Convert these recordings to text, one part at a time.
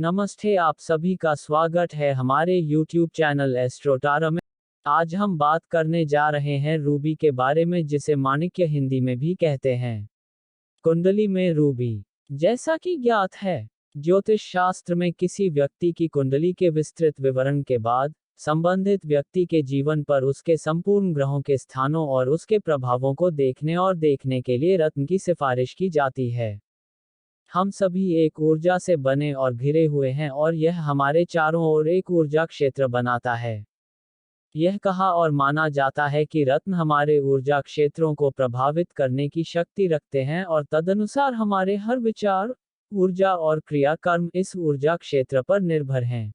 नमस्ते, आप सभी का स्वागत है हमारे YouTube चैनल एस्ट्रोटारा में। आज हम बात करने जा रहे हैं रूबी के बारे में, जिसे माणिक्य हिंदी में भी कहते हैं। कुंडली में रूबी। जैसा कि ज्ञात है, ज्योतिष शास्त्र में किसी व्यक्ति की कुंडली के विस्तृत विवरण के बाद संबंधित व्यक्ति के जीवन पर उसके संपूर्ण ग्रहों के स्थानों और उसके प्रभावों को देखने के लिए रत्न की सिफारिश की जाती है। हम सभी एक ऊर्जा से बने और घिरे हुए हैं और यह हमारे चारों ओर एक ऊर्जा क्षेत्र बनाता है। यह कहा और माना जाता है कि रत्न हमारे ऊर्जा क्षेत्रों को प्रभावित करने की शक्ति रखते हैं और तदनुसार हमारे हर विचार, ऊर्जा और क्रियाकर्म इस ऊर्जा क्षेत्र पर निर्भर हैं।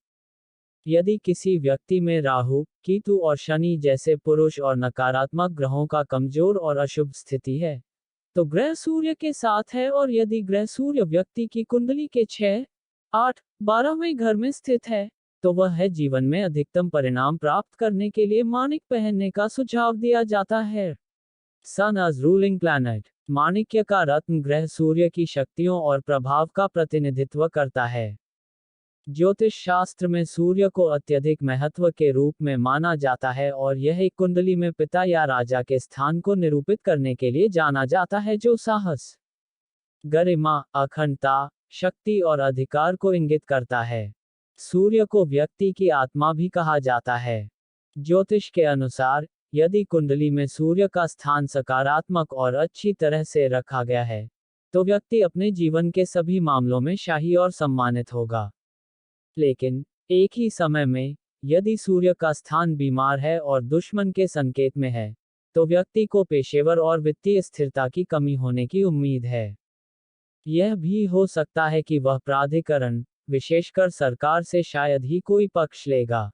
यदि किसी व्यक्ति में राहु, केतु और शनि जैसे पुरुष और नकारात्मक ग्रहों का कमजोर और अशुभ स्थिति है, तो ग्रह सूर्य के साथ है, और यदि ग्रह सूर्य व्यक्ति की कुंडली के 6, 8, 12वें घर में स्थित है, तो वह है जीवन में अधिकतम परिणाम प्राप्त करने के लिए माणिक पहनने का सुझाव दिया जाता है। सन एज रूलिंग प्लैनेट। माणिक्य का रत्न ग्रह सूर्य की शक्तियों और प्रभाव का प्रतिनिधित्व करता है। ज्योतिष शास्त्र में सूर्य को अत्यधिक महत्व के रूप में माना जाता है और यह एक कुंडली में पिता या राजा के स्थान को निरूपित करने के लिए जाना जाता है, जो साहस, गरिमा, अखंडता, शक्ति और अधिकार को इंगित करता है। सूर्य को व्यक्ति की आत्मा भी कहा जाता है। ज्योतिष के अनुसार, यदि कुंडली में सूर्य का स्थान सकारात्मक और अच्छी तरह से रखा गया है, तो व्यक्ति अपने जीवन के सभी मामलों में शाही और सम्मानित होगा। लेकिन एक ही समय में, यदि सूर्य का स्थान बीमार है और दुश्मन के संकेत में है, तो व्यक्ति को पेशेवर और वित्तीय स्थिरता की कमी होने की उम्मीद है। यह भी हो सकता है कि वह प्राधिकरण, विशेषकर सरकार से शायद ही कोई पक्ष लेगा।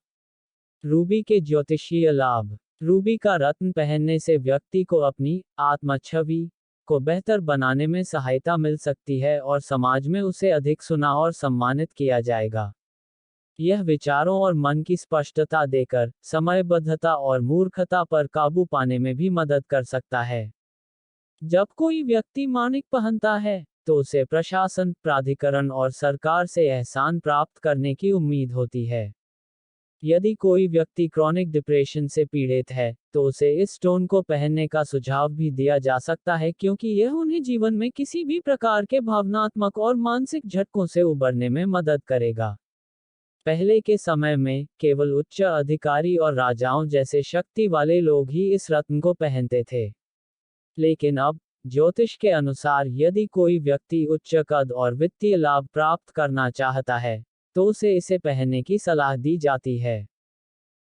रूबी के ज्योतिषीय लाभ। रूबी का रत्न पहनने से व्यक्ति को अपनी आत्म छवि को बेहतर बनाने में सहायता मिल सकती है और समाज में उसे अधिक सुना और सम्मानित किया जाएगा। यह विचारों और मन की स्पष्टता देकर समयबद्धता और मूर्खता पर काबू पाने में भी मदद कर सकता है। जब कोई व्यक्ति माणिक पहनता है, तो उसे प्रशासन, प्राधिकरण और सरकार से एहसान प्राप्त करने की उम्मीद होती है। यदि कोई व्यक्ति क्रॉनिक डिप्रेशन से पीड़ित है, तो उसे इस स्टोन को पहनने का सुझाव भी दिया जा सकता है, क्योंकि यह उन्हें जीवन में किसी भी प्रकार के भावनात्मक और मानसिक झटकों से उबरने में मदद करेगा। पहले के समय में केवल उच्च अधिकारी और राजाओं जैसे शक्ति वाले लोग ही इस रत्न को पहनते थे। लेकिन अब, ज्योतिष के अनुसार, यदि कोई व्यक्ति उच्च कद और वित्तीय लाभ प्राप्त करना चाहता है, तो उसे इसे पहनने की सलाह दी जाती है।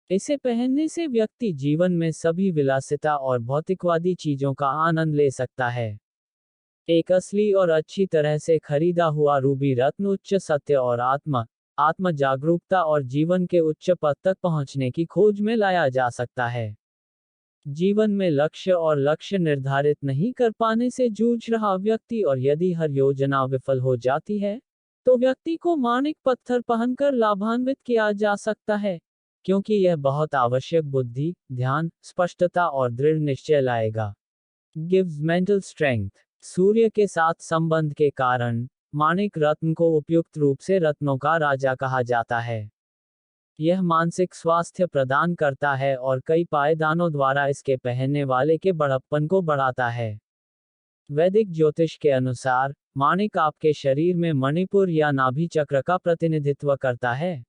इसे पहनने से व्यक्ति जीवन में सभी विलासिता और भौतिकवादी चीजों का आनंद ले सकता है। एक असली और अच्छी तरह से खरीदा हुआ रूबी रत्न उच्च सत्य और आत्म जागरूकता और जीवन के उच्च पद तक पहुंचने की खोज में लाया जा सकता है। जीवन में लक्ष्य निर्धारित नहीं कर पाने से जूझ रहा व्यक्ति, और यदि हर योजना विफल हो जाती है, तो व्यक्ति को माणिक पत्थर पहनकर लाभान्वित किया जा सकता है, क्योंकि यह बहुत आवश्यक बुद्धि, ध्यान, स्पष्टता और दृढ़ निश्चय लाएगा। Gives mental strength. सूर्य के साथ संबंध के कारण माणिक रत्न को उपयुक्त रूप से रत्नों का राजा कहा जाता है। यह मानसिक स्वास्थ्य प्रदान करता है और कई पायदानों द्वारा इसके पहनने वाले के बड़प्पन को बढ़ाता है। वैदिक ज्योतिष के अनुसार, माणिक आपके शरीर में मणिपुर या नाभि चक्र का प्रतिनिधित्व करता है।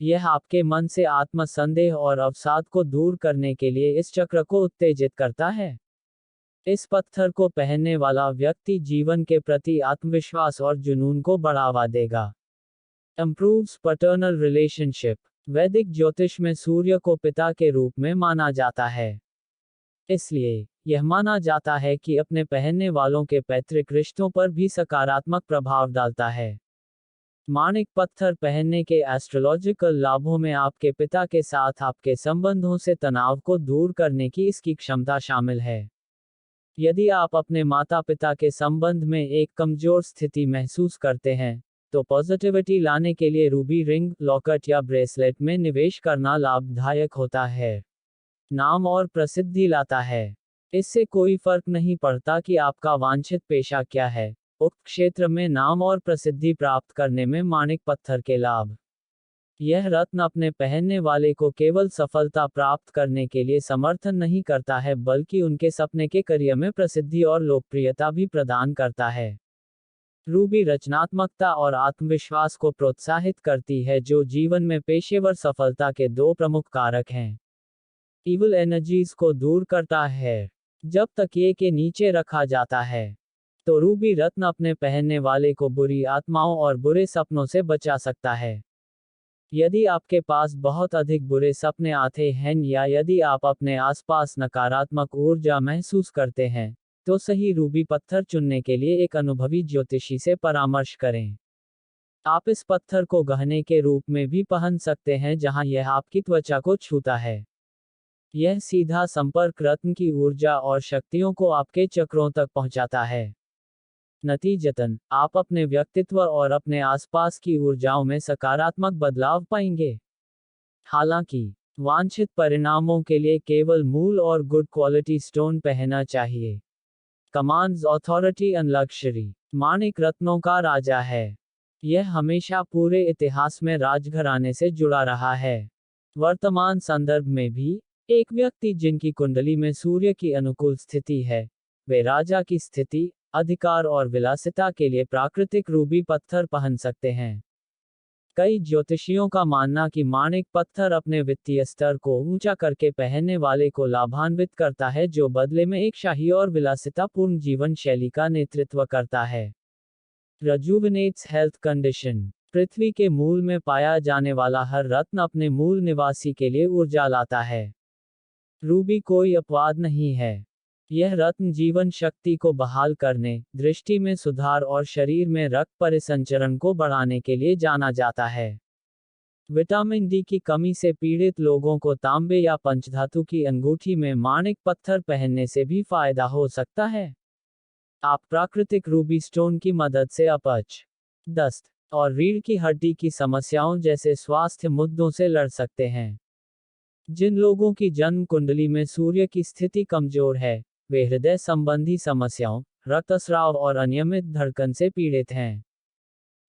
यह आपके मन से आत्मसंदेह और अवसाद को दूर करने के लिए इस चक्र को उत्तेजित करता है। इस पत्थर को पहनने वाला व्यक्ति जीवन के प्रति आत्मविश्वास और जुनून को बढ़ावा देगा। Improves paternal relationship। वैदिक ज्योतिष में सूर्य को पिता के रूप में माना जाता है। इसलिए, यह माना जाता है कि अपने पहनने वालों के पैतृक रिश्तों पर भी सकारात्मक प्रभाव डालता है। माणिक पत्थर पहनने के एस्ट्रोलॉजिकल लाभों में आपके पिता के साथ आपके संबंधों से तनाव को दूर करने की इसकी क्षमता शामिल है। यदि आप अपने माता पिता के संबंध में एक कमजोर स्थिति महसूस करते हैं, तो पॉजिटिविटी लाने के लिए रूबी रिंग, लॉकेट या ब्रेसलेट में निवेश करना लाभदायक होता है। नाम और प्रसिद्धि लाता है। इससे कोई फर्क नहीं पड़ता कि आपका वांछित पेशा क्या है, उक्त क्षेत्र में नाम और प्रसिद्धि प्राप्त करने में माणिक पत्थर के लाभ। यह रत्न अपने पहनने वाले को केवल सफलता प्राप्त करने के लिए समर्थन नहीं करता है, बल्कि उनके सपने के करियर में प्रसिद्धि और लोकप्रियता भी प्रदान करता है। रूबी रचनात्मकता और आत्मविश्वास को प्रोत्साहित करती है, जो जीवन में पेशेवर सफलता के दो प्रमुख कारक हैं। इविल एनर्जीज को दूर करता है। जब तकिए के नीचे रखा जाता है, तो रूबी रत्न अपने पहनने वाले को बुरी आत्माओं और बुरे सपनों से बचा सकता है। यदि आपके पास बहुत अधिक बुरे सपने आते हैं या यदि आप अपने आसपास नकारात्मक ऊर्जा महसूस करते हैं, तो सही रूबी पत्थर चुनने के लिए एक अनुभवी ज्योतिषी से परामर्श करें। आप इस पत्थर को गहने के रूप में भी पहन सकते हैं, जहां यह आपकी त्वचा को छूता है। यह सीधा संपर्क रत्न की ऊर्जा और शक्तियों को आपके चक्रों तक पहुंचाता है। नतीजतन, आप अपने व्यक्तित्व और अपने आसपास की ऊर्जाओं में सकारात्मक बदलाव पाएंगे। हालांकि, वांछित परिणामों के लिए केवल मूल और गुड क्वालिटी स्टोन पहनना चाहिए। Commands authority and luxury. माणिक रत्नों का राजा है। यह हमेशा पूरे इतिहास में राजघराने से जुड़ा रहा है। वर्तमान संदर्भ में भी, एक व्यक्ति जिनकी कुंडली में सूर्य की अनुकूल स्थिति है, वे राजा की स्थिति, अधिकार और विलासिता के लिए प्राकृतिक रूबी पत्थर पहन सकते हैं। कई ज्योतिषियों का मानना कि माणिक पत्थर अपने वित्तीय स्तर को ऊंचा करके पहनने वाले को लाभान्वित करता है, जो बदले में एक शाही और विलासितापूर्ण जीवन शैली का नेतृत्व करता है। रजुविनेट्स हेल्थ कंडीशन। पृथ्वी के मूल में पाया जाने वाला हर रत्न अपने मूल निवासी के लिए ऊर्जा लाता है। रूबी कोई अपवाद नहीं है। यह रत्न जीवन शक्ति को बहाल करने, दृष्टि में सुधार और शरीर में रक्त परिसंचरण को बढ़ाने के लिए जाना जाता है। विटामिन डी की कमी से पीड़ित लोगों को तांबे या पंचधातु की अंगूठी में माणिक पत्थर पहनने से भी फायदा हो सकता है। आप प्राकृतिक रूबी स्टोन की मदद से अपच, दस्त और रीढ़ की हड्डी की समस्याओं जैसे स्वास्थ्य मुद्दों से लड़ सकते हैं। जिन लोगों की जन्म कुंडली में सूर्य की स्थिति कमजोर है, वे हृदय संबंधी समस्याओं, रक्तस्राव और अनियमित धड़कन से पीड़ित हैं।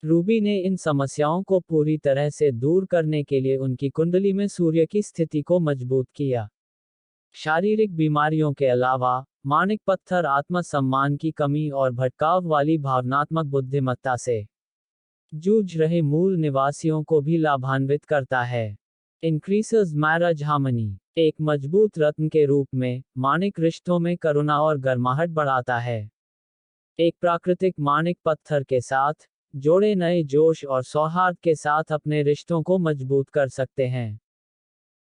रूबी ने इन समस्याओं को पूरी तरह से दूर करने के लिए उनकी कुंडली में सूर्य की स्थिति को मजबूत किया। शारीरिक बीमारियों के अलावा, माणिक पत्थर आत्मसम्मान की कमी और भटकाव वाली भावनात्मक बुद्धिमत्ता से जूझ रहे मूल निवासियों को भी लाभान्वित करता है। इंक्रीसेस मैरिज हार्मनी। एक मजबूत रत्न के रूप में, माणिक रिश्तों में करुणा और गर्माहट बढ़ाता है। एक प्राकृतिक माणिक पत्थर के साथ, जोड़े नए जोश और सौहार्द के साथ अपने रिश्तों को मजबूत कर सकते हैं।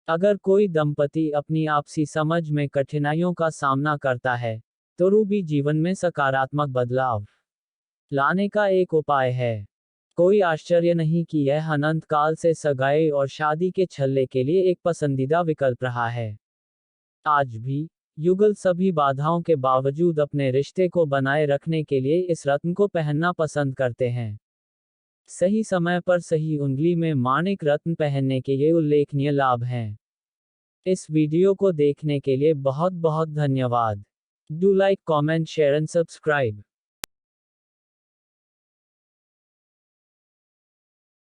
अगर कोई दंपति अपनी आपसी समझ में कठिनाइयों का सामना करता है, तो रूबी जीवन में सकारात्मक बदलाव लाने का एक उपाय है। कोई आश्चर्य नहीं कि यह अनंत काल से सगाई और शादी के छल्ले के लिए एक पसंदीदा विकल्प रहा है। आज भी, युगल सभी बाधाओं के बावजूद अपने रिश्ते को बनाए रखने के लिए इस रत्न को पहनना पसंद करते हैं। सही समय पर सही उंगली में माणिक रत्न पहनने के ये उल्लेखनीय लाभ हैं। इस वीडियो को देखने के लिए बहुत बहुत धन्यवाद। Do like, comment, share and subscribe.